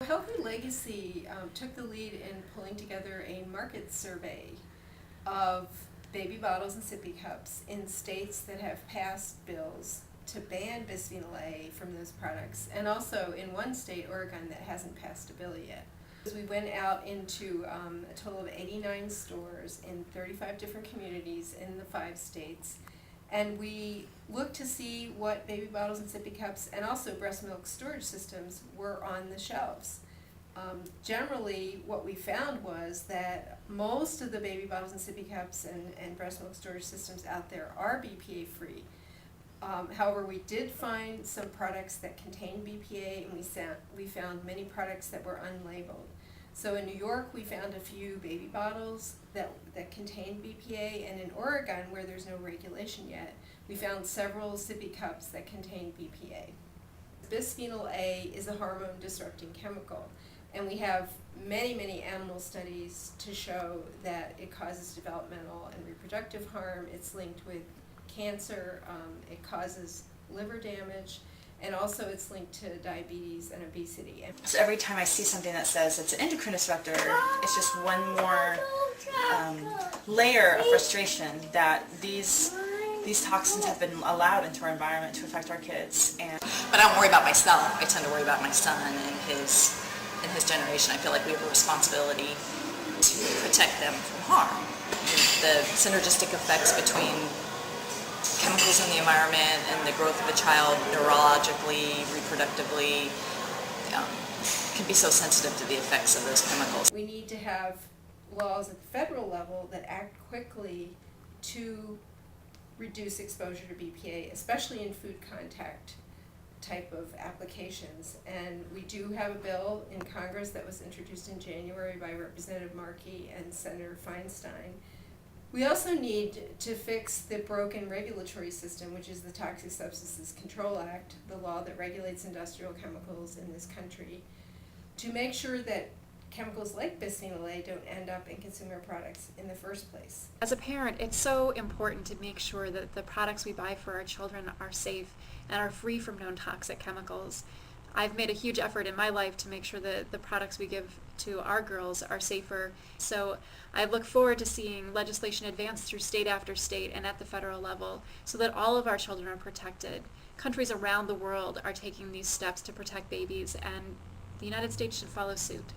Healthy Legacy took the lead in pulling together a market survey of baby bottles and sippy cups in states that have passed bills to ban bisphenol A from those products, and also in one state, Oregon, that hasn't passed a bill yet. We went out into a total of 89 stores in 35 different communities in the 5 states, and we looked to see what baby bottles and sippy cups and also breast milk storage systems were on the shelves. Generally, what we found was that most of the baby bottles and sippy cups and breast milk storage systems out there are BPA free. However, we did find some products that contain BPA, and we found many products that were unlabeled. So in New York, we found a few baby bottles that contained BPA, and in Oregon, where there's no regulation yet, we found several sippy cups that contain BPA. Bisphenol A is a hormone-disrupting chemical, and we have many animal studies to show that it causes developmental and reproductive harm. It's linked with cancer, it causes liver damage, and also it's linked to diabetes and obesity. So every time I see something that says it's an endocrine disruptor, it's just one more layer of frustration that these toxins have been allowed into our environment to affect our kids. But I don't worry about myself. I tend to worry about my son and his generation. I feel like we have a responsibility to protect them from harm. The synergistic effects between chemicals in the environment and the growth of a child neurologically, reproductively, can be so sensitive to the effects of those chemicals. We need to have laws at the federal level that act quickly to reduce exposure to BPA, especially in food contact type of applications. And we do have a bill in Congress that was introduced in January by Representative Markey and Senator Feinstein. We also need to fix the broken regulatory system, which is the Toxic Substances Control Act, the law that regulates industrial chemicals in this country, to make sure that chemicals like bisphenol A don't end up in consumer products in the first place. As a parent, it's so important to make sure that the products we buy for our children are safe and are free from known toxic chemicals. I've made a huge effort in my life to make sure that the products we give to our girls are safer. So I look forward to seeing legislation advance through state after state and at the federal level so that all of our children are protected. Countries around the world are taking these steps to protect babies, and the United States should follow suit.